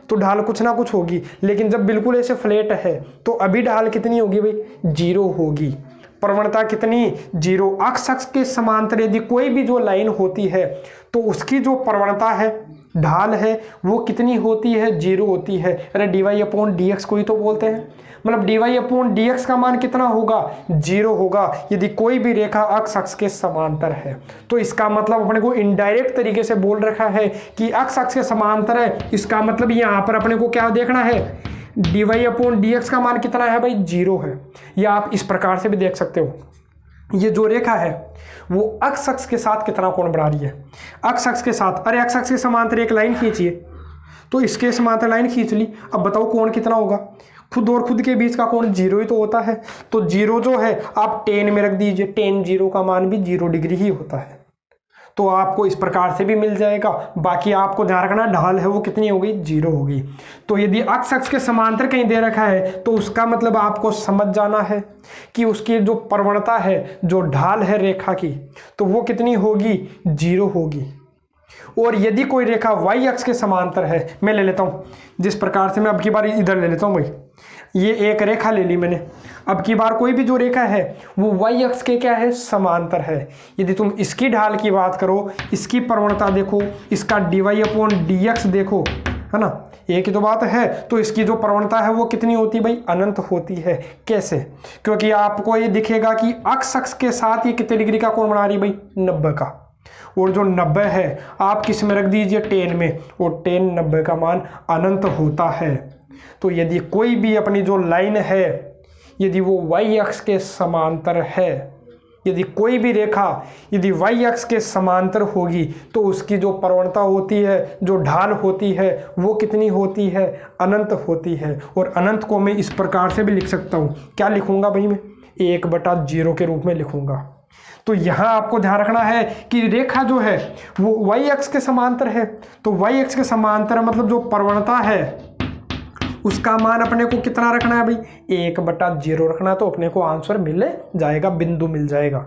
Speaker 1: तो ढाल कुछ ना कुछ होगी। लेकिन जब बिल्कुल ऐसे फ्लैट है, तो अभी ढाल कितनी होगी भाई, 0 होगी। प्रवणता कितनी, 0। अक्ष अक्ष के समांतर यदि कोई भी जो लाइन होती है, तो उसकी जो प्रवणता है, ढाल है, वो कितनी होती है, 0 होती है। अरे dy/dx को ही तो बोलते हैं, मतलब dy/dx का मान कितना होगा, 0 होगा यदि कोई भी रेखा अक्ष अक्ष के समांतर है। तो इसका मतलब अपने को इनडायरेक्ट तरीके से बोल रखा है कि अक्ष अक्ष के समांतर है। इसका मतलब यहाँ पर अपने को क्या देखना है, dy/dx का मान कितना है भाई, 0 है। या आप इस प्रकार से भी देख सकते हो, ये जो रेखा है वो अक्ष अक्ष के साथ कितना कोण बना रही है, अक्ष अक्ष के साथ, अरे अक्ष अक्ष के समांतर एक लाइन खींचिए, तो इसके समांतर लाइन खींच ली। अब बताओ कोण कितना होगा, खुद और खुद के बीच का कोण 0 ही तो होता है, तो 0 जो है आप tan में रख दीजिए, tan 0 का मान भी 0 डिग्री ही होता है, तो आपको इस प्रकार से भी मिल जाएगा। बाकी आपको ध्यान रखना ढाल है वो कितनी होगी, 0 होगी। तो यदि अक्ष अक्ष के समांतर कहीं दे रखा है तो उसका मतलब आपको समझ जाना है कि उसकी जो प्रवणता है, जो ढाल है रेखा की, तो वो कितनी होगी, 0 होगी। और यदि कोई रेखा y अक्ष के समांतर है, मैं ले लेता हूँ जिस प्रकार से, मैं अब की बार इधर ले लेता हूँ भाई, ये एक रेखा ले ली मैंने, अब की बार कोई भी जो रेखा है वो y अक्ष के क्या है, समांतर है। यदि तुम इसकी ढाल की बात करो, इसकी प्रवणता देखो, इसका dy/dx देखो, है ना, एक ही तो बात है, तो इसकी जो प्रवणता है वो कितनी होती है भाई, अनंत होती है। कैसे, क्योंकि आपको ये दिखेगा कि अक्ष अक्ष के साथ ये कितने डिग्री का कोण बना रही है भाई, 90 का, और जो 90 है आप किस में रख दीजिए, tan में, और tan 90 का मान अनंत होता है। तो यदि कोई भी अपनी जो लाइन है यदि वो y अक्ष के समांतर है, यदि कोई भी रेखा यदि y अक्ष के समांतर होगी तो उसकी जो प्रवणता होती है, जो ढाल होती है, वो कितनी होती है, अनंत होती है। और अनंत को मैं इस प्रकार से भी लिख सकता हूँ, क्या लिखूंगा भाई, मैं 1/0 के रूप में लिखूंगा। तो यहाँ आपको ध्यान रखना है कि रेखा जो है वो y अक्ष के समांतर है, तो y अक्ष के समांतर मतलब जो प्रवणता है उसका मान अपने को कितना रखना है भाई, 1/0 रखना, तो अपने को आंसर मिल जाएगा, बिंदु मिल जाएगा।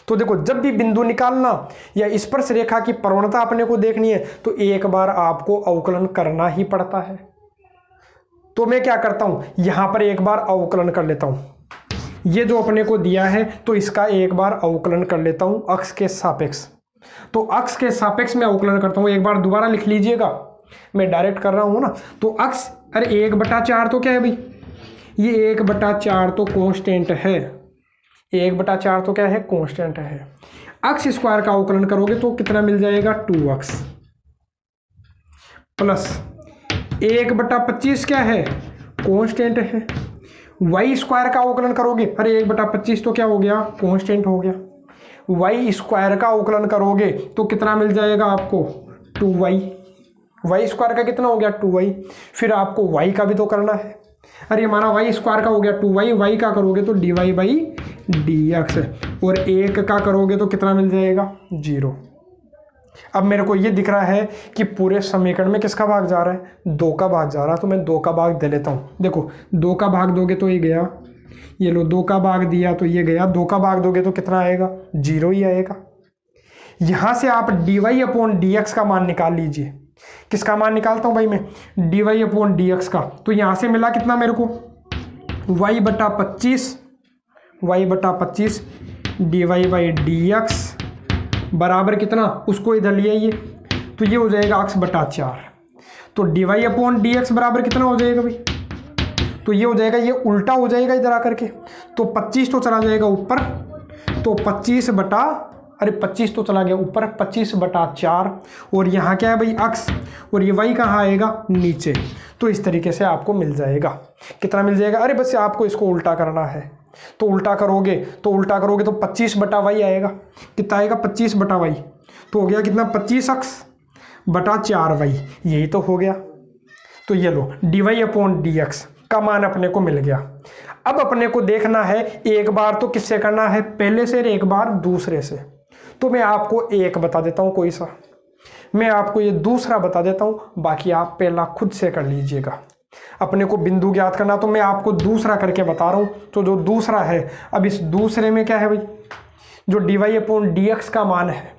Speaker 1: तो देखो जब भी बिंदु निकालना या स्पर्श रेखा की प्रवणता अपने को देखनी है तो एक बार आपको अवकलन करना ही पड़ता है। तो मैं क्या करता हूं, यहां पर एक बार अवकलन कर लेता हूं, ये जो अपने को दिया है तो इसका एक बार अवकलन कर लेता हूं अक्ष के सापेक्ष। तो अक्ष के सापेक्ष में अवकलन करता हूं, एक बार दोबारा लिख लीजिएगा, मैं डायरेक्ट कर रहा हूं ना। तो अक्ष, अरे 1/4 तो क्या है भाई, ये 1/4 तो कांस्टेंट है, 1/4 तो क्या है, कांस्टेंट है। अक्ष स्क्वायर का अवकलन करोगे तो कितना मिल जाएगा, 2x प्लस 1/25 क्या है, कांस्टेंट है। y स्क्वायर का अवकलन करोगे, अरे 1/25 तो क्या हो गया, कांस्टेंट हो गया। y स्क्वायर का अवकलन करोगे तो कितना मिल जाएगा आपको, 2y, y स्क्वायर का कितना हो गया, 2y। फिर आपको y का भी तो करना है, अरे माना y स्क्वायर का हो गया 2y, y का करोगे तो dy/dx, और 1 का करोगे तो कितना मिल जाएगा, 0। अब मेरे को ये दिख रहा है कि पूरे समीकरण में किसका भाग जा रहा है, 2 का भाग जा रहा है, तो मैं 2 का भाग दे लेता हूँ। देखो 2 का भाग दोगे तो ये गया, ये लो 2 का भाग दिया तो ये गया, 2 का भाग दोगे तो कितना आएगा, 0 ही आएगा। यहाँ से आप dy/dx का मान निकाल लीजिए। किसका मान निकालता हूँ भाई मैं, dy/dx का। तो यहाँ से मिला कितना मेरे को, y/25 dy/dx बराबर कितना, उसको इधर ले आइए तो ये हो जाएगा x/4। तो dy/dx बराबर कितना हो जाएगा भाई, तो ये हो जाएगा, ये उल्टा हो जाएगा इधर आकर के, तो 25 तो चला जाएगा ऊपर, तो 25 तो चला गया ऊपर, 25/4, और यहाँ क्या है भाई, अक्ष, और ये y कहाँ आएगा, नीचे। तो इस तरीके से आपको मिल जाएगा, कितना मिल जाएगा, अरे बस आपको इसको उल्टा करना है, तो उल्टा करोगे तो 25/y आएगा, कितना आएगा, 25/y, तो हो गया कितना, 25x/4y, यही तो हो गया। तो ये लो dy/dx का मान अपने को मिल गया। अब अपने को देखना है, एक बार तो किससे करना है, पहले से, एक बार दूसरे से। तो मैं आपको एक बता देता हूं, कोई सा, मैं आपको ये दूसरा बता देता हूं, बाकी आप पहला खुद से कर लीजिएगा। अपने को बिंदु ज्ञात करना, तो मैं आपको दूसरा करके बता रहा हूं। तो जो दूसरा है, अब इस दूसरे में क्या है भाई, जो dy/dx का मान है,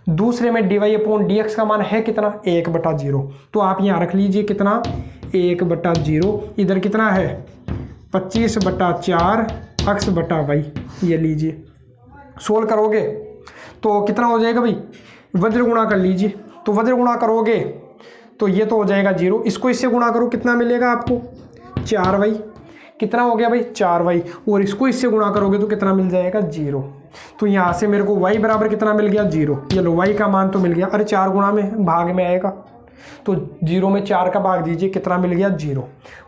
Speaker 1: दूसरे में dy/dx का मान है कितना, 1/0। तो आप यहां रख लीजिए कितना, 1/0, इधर कितना है, 25/4 x/y, ये लीजिए। सोल्व करोगे तो कितना हो जाएगा भाई, वज्र गुणा कर लीजिए, तो वज्र गुणा करोगे तो ये तो हो जाएगा 0, इसको इससे गुणा करो, कितना मिलेगा आपको, 4y, कितना हो गया भाई, 4y, और इसको इससे गुणा करोगे तो कितना मिल जाएगा, 0। तो यहाँ से मेरे को y बराबर कितना मिल गया, 0। ये लो y का मान तो मिल गया, अरे 4 गुणा में भाग में आएगा, तो 0 में 4 का भाग दीजिए, कितना मिल गया, 0।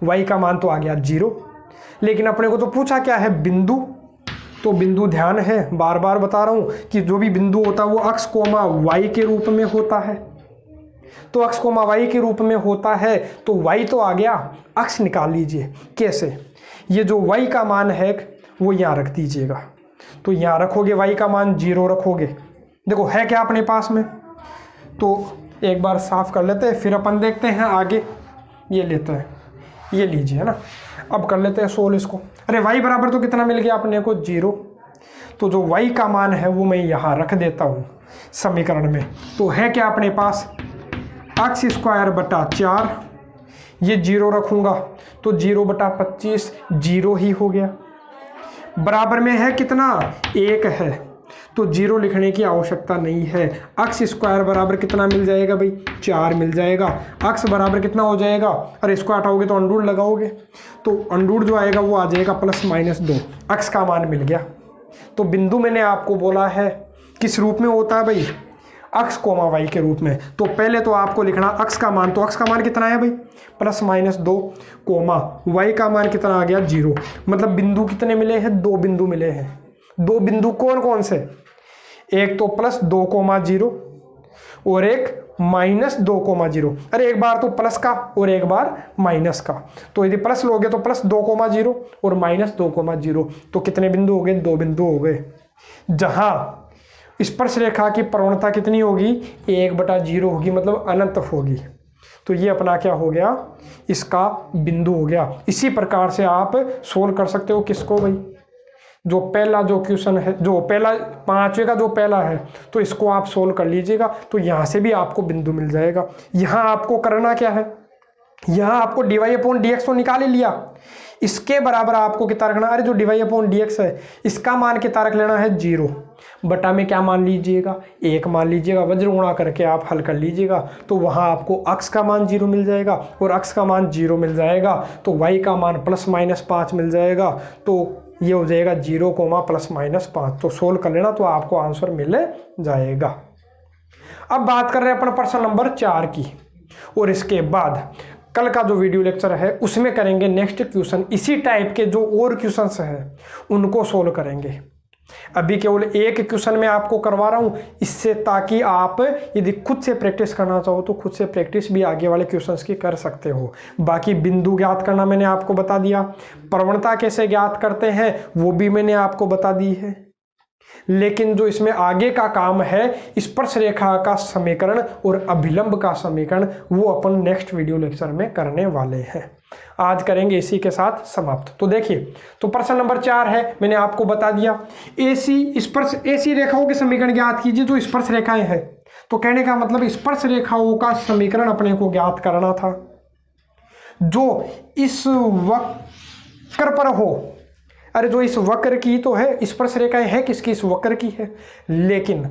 Speaker 1: y का मान तो आ गया 0, लेकिन अपने को तो पूछा क्या है, बिंदु, तो बिंदु ध्यान है, बार बार बता रहा हूँ कि जो भी बिंदु होता है वो अक्स कोमा वाई के रूप में होता है। तो अक्स कोमा वाई के रूप में होता है, तो वाई तो आ गया, अक्स निकाल लीजिए। कैसे? ये जो वाई का मान है वो यहाँ रख दीजिएगा। तो यहाँ रखोगे वाई का मान 0 रखोगे। देखो है क्या अपने पास में, तो एक बार साफ कर लेते हैं, फिर अपन देखते हैं आगे। ये लेते हैं, ये लीजिए, है ना। अब कर लेते हैं सोल्व इसको। अरे वाई बराबर तो कितना मिल गया अपने को? 0। तो जो वाई का मान है वो मैं यहाँ रख देता हूँ समीकरण में। तो है क्या अपने पास? एक्स स्क्वायर बटा 4, ये 0 रखूँगा तो 0/25 0 ही हो गया। बराबर में है कितना? 1 है, तो 0 लिखने की आवश्यकता नहीं है। एक्स स्क्वायर बराबर कितना मिल जाएगा भाई? 4 मिल जाएगा। एक्स बराबर कितना हो जाएगा? अरे इसको हटाओगे तो अंडरूट लगाओगे, तो अंडरूट जो आएगा वो आ जाएगा +-2। एक्स का मान मिल गया। तो बिंदु मैंने आपको बोला है किस रूप में होता है भाई? एक्स कोमा वाई के रूप में। तो पहले तो आपको लिखना एक्स का मान, तो एक्स का मान कितना है भाई? +-2 कोमा वाई का मान कितना आ गया? 0। मतलब बिंदु कितने मिले हैं? 2 बिंदु मिले हैं। 2 बिंदु कौन कौन से? एक तो +2,0 और एक -2,0। अरे एक बार तो प्लस का और एक बार माइनस का। तो यदि प्लस लोगे तो +2,0 और -2,0। तो कितने बिंदु हो गए? 2 बिंदु हो गए। जहां स्पर्श रेखा की प्रवणता कितनी होगी? 1/0 होगी, मतलब अनंत होगी। तो ये अपना क्या हो गया? इसका बिंदु हो गया। इसी प्रकार से आप सोल्व कर सकते हो किसको भाई? जो पहला जो क्वेश्चन है, जो पहला 5वें का जो पहला है, तो इसको आप सोल्व कर लीजिएगा। तो यहाँ से भी आपको बिंदु मिल जाएगा। यहाँ आपको करना क्या है? यहाँ आपको dy/dx तो निकाल ही लिया, इसके बराबर आपको कितना रखना? अरे जो dy/dx है इसका मान कितना रख लेना है? 0 बटा में क्या मान लीजिएगा? 1 मान लीजिएगा। वज्र गुणा करके आप हल कर लीजिएगा। तो वहाँ आपको x का मान 0 मिल जाएगा और x का मान 0 मिल जाएगा। तो y का मान +-5 मिल जाएगा। तो ये हो जाएगा 0, +-5। तो सोल्व कर लेना, तो आपको आंसर मिल जाएगा। अब बात कर रहे हैं अपन प्रश्न नंबर 4 की, और इसके बाद कल का जो वीडियो लेक्चर है उसमें करेंगे नेक्स्ट क्वेश्चन। इसी टाइप के जो और क्वेश्चंस हैं उनको सोल्व करेंगे। अभी केवल एक क्वेश्चन मैं आपको करवा रहा हूं इससे, ताकि आप यदि खुद से प्रैक्टिस करना चाहो तो खुद से प्रैक्टिस भी आगे वाले क्वेश्चंस की कर सकते हो। बाकी बिंदु ज्ञात करना मैंने आपको बता दिया, प्रवणता कैसे ज्ञात करते हैं वो भी मैंने आपको बता दी है। लेकिन जो इसमें आगे का काम है स्पर्श रेखा का समीकरण और अभिलंब का समीकरण, वो अपन नेक्स्ट वीडियो लेक्चर में करने वाले हैं। आज करेंगे इसी के साथ समाप्त। तो देखिए, तो प्रश्न नंबर 4 है, मैंने आपको बता दिया एसी रेखाओं के समीकरण ज्ञात कीजिए जो स्पर्श रेखाएं हैं। तो कहने का मतलब स्पर्श रेखाओं का समीकरण अपने को ज्ञात करना था जो इस वक्र पर हो। अरे जो इस वक्र की तो है, स्पर्श रेखाएं है किसकी? इस वक्र की है। लेकिन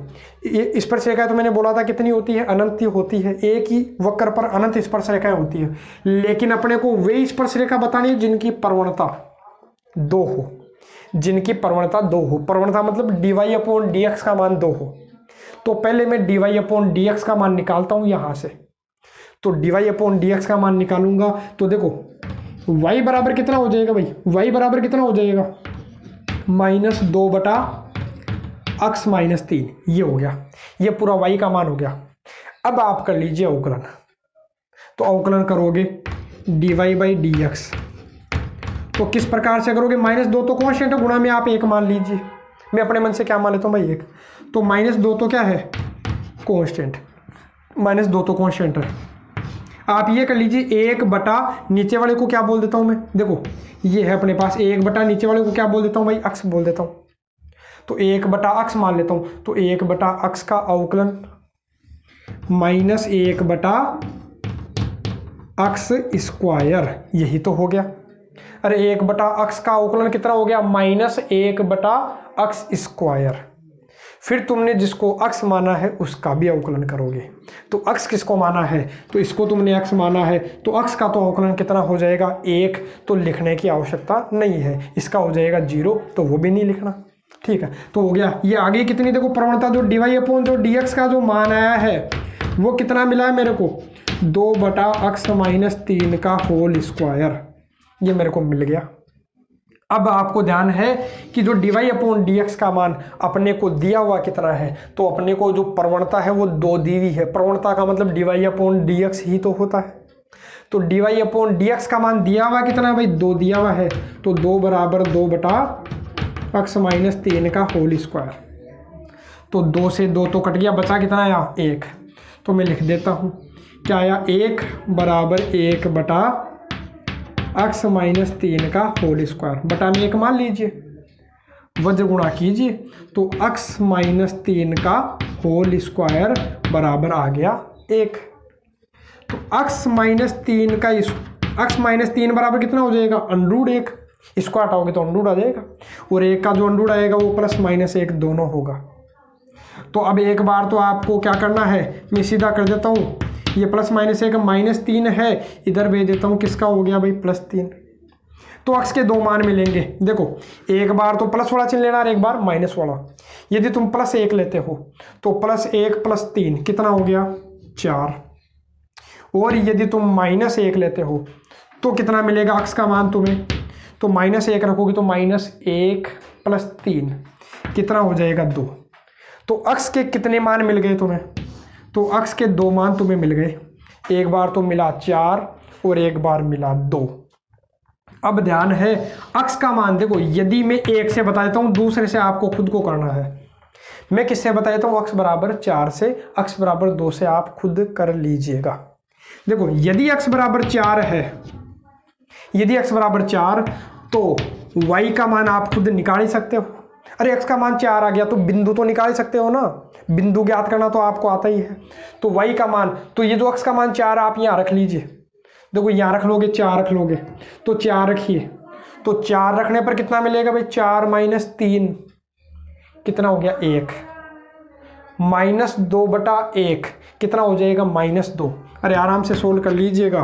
Speaker 1: ये स्पर्श रेखाएं तो मैंने बोला था कितनी होती है? अनंत होती है। एक ही वक्र पर अनंत स्पर्श रेखाएं होती है। लेकिन अपने को वे स्पर्श रेखा बतानी है जिनकी प्रवणता 2 हो, जिनकी प्रवणता 2 हो। प्रवणता मतलब dy/dx का मान 2 हो। तो पहले मैं dy/dx का मान निकालता हूं यहां से। तो dy/dx का मान निकालूंगा तो देखो y बराबर कितना हो जाएगा भाई? y बराबर कितना हो जाएगा? -2 बटा x-3। ये हो गया, ये पूरा y का मान हो गया। अब आप कर लीजिए अवकलन। तो अवकलन करोगे dy/dx, तो किस प्रकार से करोगे? -2 तो कांस्टेंट है, गुणा में आप 1 मान लीजिए। मैं अपने मन से क्या मान लेता हूँ भाई? 1। तो -2 तो क्या है? कांस्टेंट। -2 तो कांस्टेंट है। आप ये कर लीजिए 1 बटा नीचे वाले को क्या बोल देता हूं मैं? देखो ये है अपने पास 1 बटा नीचे वाले को क्या बोल देता हूं भाई? x बोल देता हूं। तो 1 बटा x मान लेता हूं। तो 1 बटा x का अवकलन -1 बटा x स्क्वायर, यही तो हो गया। अरे 1 बटा x का अवकलन कितना हो गया? -1 बटा x स्क्वायर। फिर तुमने जिसको x माना है उसका भी अवकलन करोगे। तो x किसको माना है? तो इसको तुमने x माना है, तो x का तो अवकलन कितना हो जाएगा? 1। तो लिखने की आवश्यकता नहीं है। इसका हो जाएगा 0, तो वो भी नहीं लिखना। ठीक है, तो हो गया। ये आगे कितनी देखो प्रवणता, जो dy/dx का जो मान आया है वो कितना मिला है मेरे को? 2 बटा x-3 का होल स्क्वायर, ये मेरे को मिल गया। अब आपको ध्यान है कि जो dy अपॉन dx का मान अपने को दिया हुआ कितना है, तो अपने को जो प्रवणता है वो 2 दी हुई है। प्रवणता का मतलब dy अपॉन dx ही तो होता है। तो dy अपॉन dx का मान दिया हुआ कितना है भाई, 2 दिया हुआ है। तो 2 बराबर 2 बटा x माइनस 3 का होल स्क्वायर। तो 2 से 2 तो कट गया, बचा कितना आया 1। तो मैं लिख देता हूँ क्या आया, 1 बराबर 1 बटा x माइनस 3 का होल स्क्वायर। बटा में 1 मान लीजिए, वज्र गुणा कीजिए, तो x माइनस 3 का होल स्क्वायर बराबर आ गया 1। तो x माइनस 3 का x माइनस 3 बराबर कितना हो जाएगा, अंडरूट 1। इसको हटाओगे तो अंडरूट आ जाएगा, और 1 का जो अंडरूट आएगा वो प्लस माइनस 1 दोनों होगा। तो अब एक बार तो आपको क्या करना है, मैं सीधा कर देता हूँ, ये प्लस माइनस 1 माइनस 3 है, इधर भेज देता हूँ, किसका हो गया भाई प्लस 3। तो x के 2 मान मिलेंगे। देखो एक बार तो प्लस वाला चिन्ह लेना और एक बार माइनस वाला। यदि तुम प्लस 1 लेते हो तो प्लस 1 प्लस 3 कितना हो गया 4, और यदि तुम माइनस 1 लेते हो तो कितना मिलेगा x का मान तुम्हें, तो माइनस 1 रखोगे तो माइनस 1 प्लस 3 कितना हो जाएगा 2। तो x के कितने मान मिल गए तुम्हें, तो x के 2 मान तुम्हें मिल गए। एक बार तो मिला 4 और एक बार मिला 2। अब ध्यान है x का मान, देखो यदि मैं 1 से बता देता हूँ, दूसरे से आपको खुद को करना है। मैं किससे बता देता हूँ, x बराबर 4 से, x बराबर 2 से आप खुद कर लीजिएगा। देखो यदि x बराबर 4 है, यदि x बराबर 4 तो y का मान आप खुद निकाल ही सकते हो। अरे x का मान 4 आ गया तो बिंदु तो निकाल सकते हो ना, बिंदु ज्ञात करना तो आपको आता ही है। तो y का मान, तो ये जो x का मान 4 आप यहाँ रख लीजिए। देखो यहाँ रख लोगे, 4 रख लोगे, तो 4 रखिए, तो 4 रखने पर कितना मिलेगा भाई, 4 माइनस 3 कितना हो गया 1, माइनस 2 बटा 1 कितना हो जाएगा माइनस 2। अरे आराम से सोल्व कर लीजिएगा।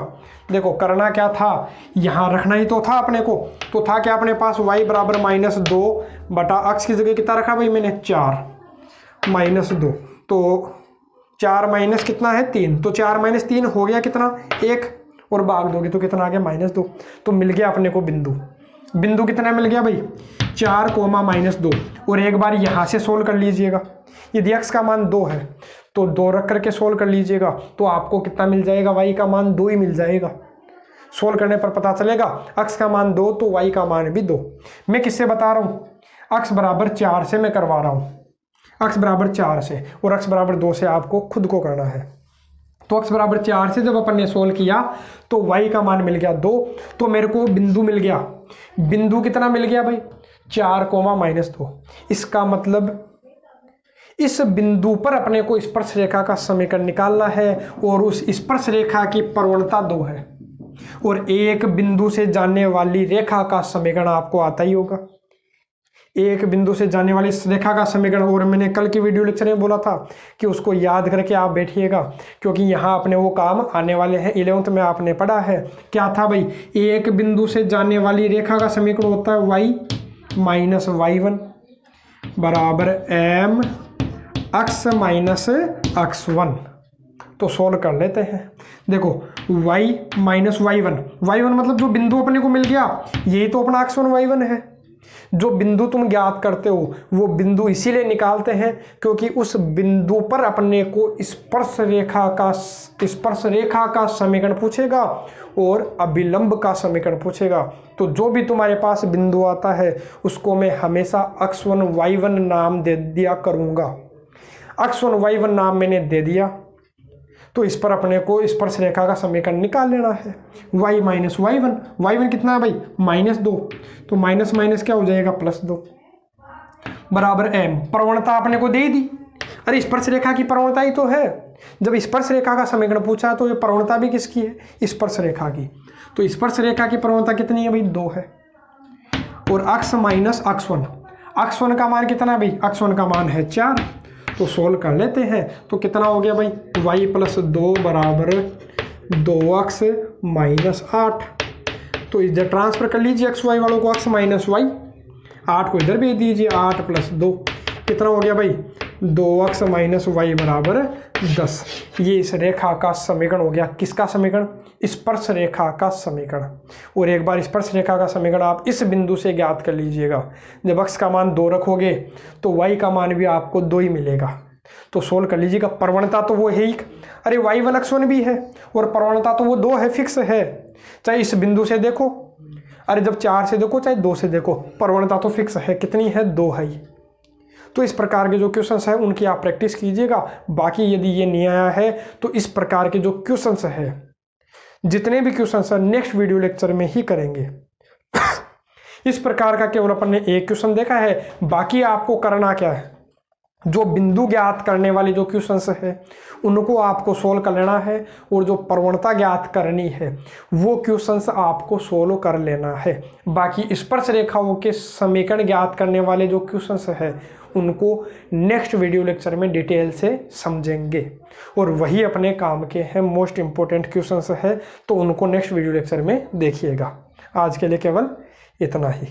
Speaker 1: देखो करना क्या था, यहाँ रखना ही तो था अपने को, तो था क्या अपने पास y बराबर माइनस 2 बटा x की जगह कितना रखा भाई मैंने 4 माइनस 2, तो 4 माइनस कितना है 3, तो 4 माइनस 3 हो गया कितना 1, और भाग दोगे तो कितना आ गया माइनस 2। तो मिल गया अपने को बिंदु, बिंदु कितना मिल गया भाई 4 कोमा माइनस 2। और एक बार यहाँ से सोल्व कर लीजिएगा, यदि x का मान 2 है तो 2 रख करके सोल्व कर लीजिएगा, तो आपको कितना मिल जाएगा, y का मान 2 ही मिल जाएगा। सोल्व करने पर पता चलेगा x का मान 2 तो y का मान भी 2। मैं किससे बता रहा हूँ, x बराबर 4 से मैं करवा रहा हूँ, x बराबर 4 से, और x बराबर 2 से आपको खुद को करना है। तो x बराबर 4 से जब अपन ने सोल्व किया तो y का मान मिल गया 2, तो मेरे को बिंदु मिल गया। बिंदु कितना मिल गया भाई 4 कोमा माइनस 2। इसका मतलब इस बिंदु पर अपने को स्पर्श रेखा का समीकरण निकालना है, और उस स्पर्श रेखा की प्रवणता 2 है, और एक बिंदु से जाने वाली रेखा का समीकरण आपको आता ही होगा। एक बिंदु से जाने वाली रेखा का समीकरण, और मैंने कल की वीडियो लेक्चर में बोला था कि उसको याद करके आप बैठिएगा, क्योंकि यहाँ अपने वो काम आने वाले हैं। 11th में आपने पढ़ा है, क्या था भाई, एक बिंदु से जाने वाली रेखा का समीकरण होता है y माइनस y1 बराबर m x माइनस x1। तो सोल्व कर लेते हैं। देखो y माइनस y1, y1 मतलब जो बिंदु अपने को मिल गया, यही तो अपना x1 y1 है। जो बिंदु तुम ज्ञात करते हो वो बिंदु इसीलिए निकालते हैं क्योंकि उस बिंदु पर अपने को स्पर्श रेखा का समीकरण पूछेगा और अभिलंब का समीकरण पूछेगा। तो जो भी तुम्हारे पास बिंदु आता है उसको मैं हमेशा x1 y1 नाम दे दिया करूँगा। x1 y1 नाम मैंने दे दिया, तो इस पर अपने को स्पर्श रेखा का समीकरण निकाल लेना है। y माइनस y1, y1 कितना है भाई माइनस 2, तो माइनस माइनस क्या हो जाएगा प्लस 2 बराबर m। प्रवणता अपने को दे दी, अरे स्पर्श रेखा की प्रवणता ही तो है। जब स्पर्श रेखा का समीकरण पूछा तो ये प्रवणता भी किसकी है, स्पर्श रेखा की। तो स्पर्श रेखा की प्रवणता कितनी है भाई 2 है, और x माइनस x1, x1 का मान कितना है भाई, x1 का मान है 4। तो सोल्व कर लेते हैं, तो कितना हो गया भाई y प्लस 2 बराबर 2x माइनस 8। तो इधर ट्रांसफर कर लीजिए x y वालों को, x माइनस y, 8 को इधर भेज दीजिए, 8 प्लस 2 कितना हो गया भाई 2x माइनस वाई बराबर 10। ये इस रेखा का समीकरण हो गया। किसका समीकरण? स्पर्श रेखा का समीकरण। और एक बार स्पर्श रेखा का समीकरण आप इस बिंदु से ज्ञात कर लीजिएगा। जब x का मान 2 रखोगे तो y का मान भी आपको 2 ही मिलेगा। तो सोल्व कर लीजिएगा। प्रवणता तो वो है ही, अरे y1x1 भी है और प्रवणता तो वो 2 है, फिक्स है। चाहे इस बिंदु से देखो, अरे जब 4 से देखो चाहे 2 से देखो, प्रवणता तो फिक्स है। कितनी है? 2 है। तो इस प्रकार के जो क्वेश्चंस है उनकी आप प्रैक्टिस कीजिएगा। बाकी यदि ये नहीं आया है तो इस प्रकार के जो क्वेश्चंस है, जितने भी क्वेश्चंस है नेक्स्ट वीडियो लेक्चर में ही करेंगे। इस प्रकार का केवल अपन ने एक क्वेश्चन देखा है। बाकी आपको करना क्या है, जो बिंदु ज्ञात करने वाले जो क्वेश्चंस है उनको आपको सोल्व कर लेना है, और जो प्रवणता ज्ञात करनी है वो क्वेश्चंस आपको सोल्व कर लेना है। बाकी स्पर्श रेखाओं के समीकरण ज्ञात करने वाले जो क्वेश्चंस है उनको नेक्स्ट वीडियो लेक्चर में डिटेल से समझेंगे, और वही अपने काम के हैं, मोस्ट इंपॉर्टेंट क्वेश्चंस है, तो उनको नेक्स्ट वीडियो लेक्चर में देखिएगा। आज के लिए केवल इतना ही।